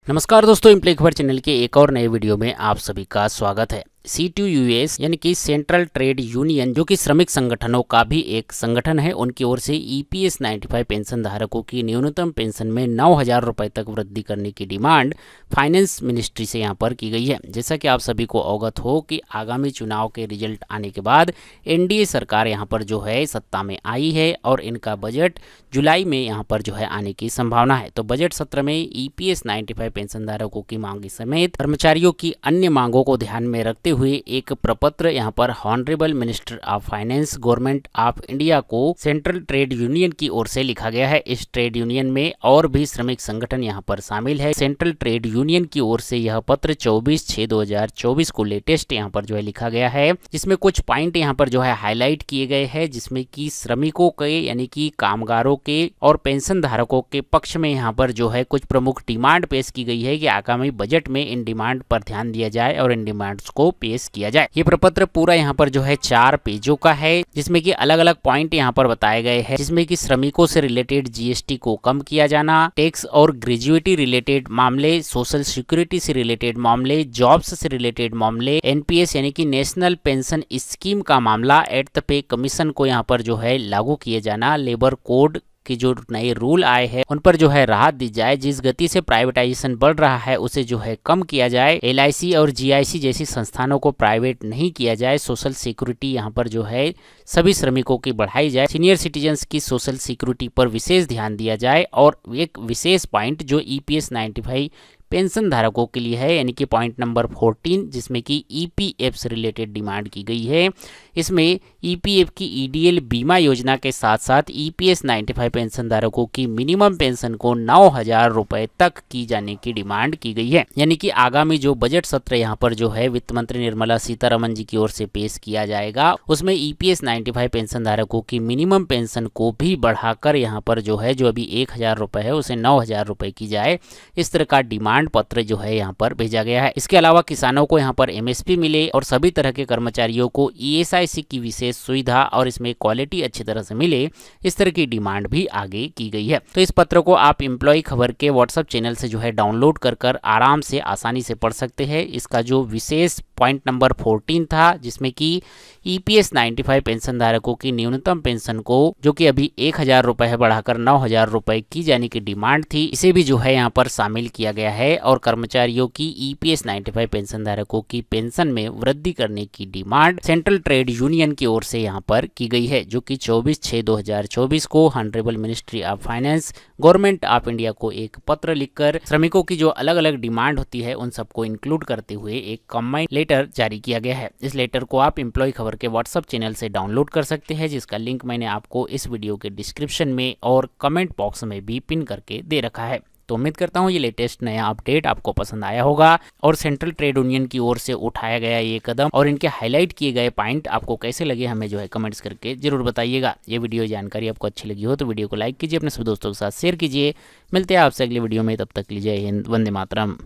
नमस्कार दोस्तों, एम्प्लॉय खबर चैनल के एक और नए वीडियो में आप सभी का स्वागत है। C2US यानी कि सेंट्रल ट्रेड यूनियन, जो कि श्रमिक संगठनों का भी एक संगठन है, उनकी ओर से EPS 95 पेंशन धारकों की न्यूनतम पेंशन में 9,000 रुपए तक वृद्धि करने की डिमांड फाइनेंस मिनिस्ट्री से यहाँ पर की गई है। जैसा कि आप सभी को अवगत हो कि आगामी चुनाव के रिजल्ट आने के बाद NDA सरकार यहाँ पर जो है सत्ता में आई है और इनका बजट जुलाई में यहाँ पर जो है आने की संभावना है। तो बजट सत्र में EPS 95 पेंशन धारकों की मांग समेत कर्मचारियों की अन्य मांगों को ध्यान में रखते हुए एक प्रपत्र यहाँ पर honourable minister of finance government of India को सेंट्रल ट्रेड यूनियन की ओर से लिखा गया है। इस ट्रेड यूनियन में और भी श्रमिक संगठन यहाँ पर शामिल है। सेंट्रल ट्रेड यूनियन की ओर से यह पत्र 24/6/2024 को लेटेस्ट यहाँ पर जो है लिखा गया है, जिसमें कुछ पॉइंट यहाँ पर जो है हाईलाइट किए गए हैं, जिसमें कि श्रमिकों के यानी कि कामगारों के और पेंशन धारकों के पक्ष में यहाँ पर जो है कुछ प्रमुख डिमांड पेश की गई है कि आगामी बजट में इन डिमांड पर ध्यान दिया जाए और इन डिमांड्स को पेश किया जाए। ये प्रपत्र पूरा यहाँ पर जो है 4 पेजों का है, जिसमें कि अलग अलग पॉइंट यहाँ पर बताए गए हैं, जिसमें कि श्रमिकों से रिलेटेड GST को कम किया जाना, टैक्स और ग्रेजुएटी रिलेटेड मामले, सोशल सिक्योरिटी से रिलेटेड मामले, जॉब्स से रिलेटेड मामले, NPS यानी कि नेशनल पेंशन स्कीम का मामला, एट द पे कमीशन को यहाँ पर जो है लागू किए जाना, लेबर कोड कि जो नए रूल आए हैं उन पर जो है राहत दी जाए, जिस गति से प्राइवेटाइजेशन बढ़ रहा है उसे जो है कम किया जाए, LIC और GIC जैसी संस्थानों को प्राइवेट नहीं किया जाए, सोशल सिक्योरिटी यहाँ पर जो है सभी श्रमिकों की बढ़ाई जाए, सीनियर सिटीजन्स की सोशल सिक्योरिटी पर विशेष ध्यान दिया जाए और एक विशेष पॉइंट जो EPS 95 पेंशन धारकों के लिए है, यानी कि पॉइंट नंबर 14, जिसमें कि EPF से रिलेटेड डिमांड की गई है। इसमें EPF की EDL बीमा योजना के साथ साथ EPS 95 पेंशन धारकों की मिनिमम पेंशन को 9,000 रुपए तक की जाने की डिमांड की गई है। यानी कि आगामी जो बजट सत्र यहाँ पर जो है वित्त मंत्री निर्मला सीतारमन जी की ओर से पेश किया जाएगा, उसमें EPS 95 पेंशन धारकों की मिनिमम पेंशन को भी बढ़ाकर यहाँ पर जो है जो अभी 1,000 रुपए है उसे 9,000 रुपए की जाए, इस तरह का डिमांड पत्र जो है यहाँ पर भेजा गया है। इसके अलावा किसानों को यहाँ पर MSP मिले और सभी तरह के कर्मचारियों को ESIC की विशेष सुविधा और इसमें क्वालिटी अच्छी तरह से मिले, इस तरह की डिमांड भी आगे की गई है। तो इस पत्र को आप एम्प्लॉय खबर के WhatsApp चैनल से जो है डाउनलोड कर आराम से आसानी से पढ़ सकते हैं। इसका जो विशेष पॉइंट नंबर 14 था, जिसमें कि EPS 95 पेंशन धारकों की न्यूनतम पेंशन को जो कि अभी 1,000 रुपए है बढ़ाकर 9,000 रुपए की जाने की डिमांड थी, इसे भी जो है यहाँ पर शामिल किया गया है और कर्मचारियों की EPS 95 पेंशन धारकों की पेंशन में वृद्धि करने की डिमांड सेंट्रल ट्रेड यूनियन की ओर से यहाँ पर की गई है, जो कि 24/6/2024 को honourable ministry of finance government of India को एक पत्र लिखकर श्रमिकों की जो अलग अलग डिमांड होती है उन सबको इंक्लूड करते हुए एक कंबाइंड लेटर जारी किया गया है। इस लेटर को आप एम्प्लॉय खबर के WhatsApp चैनल से डाउनलोड कर सकते हैं, जिसका लिंक मैंने आपको इस वीडियो के डिस्क्रिप्शन में और कमेंट बॉक्स में भी पिन करके दे रखा है। तो उम्मीद करता हूँ ये लेटेस्ट नया अपडेट आपको पसंद आया होगा और सेंट्रल ट्रेड यूनियन की ओर से उठाया गया ये कदम और इनके हाईलाइट किए गए पॉइंट आपको कैसे लगे हमें जो है कमेंट्स करके जरूर बताइएगा। ये वीडियो जानकारी आपको अच्छी लगी हो तो वीडियो को लाइक कीजिए, अपने सभी दोस्तों के साथ शेयर कीजिए। मिलते हैं आपसे अगले वीडियो में, तब तक लीजिए हिंद, वंदे मातरम।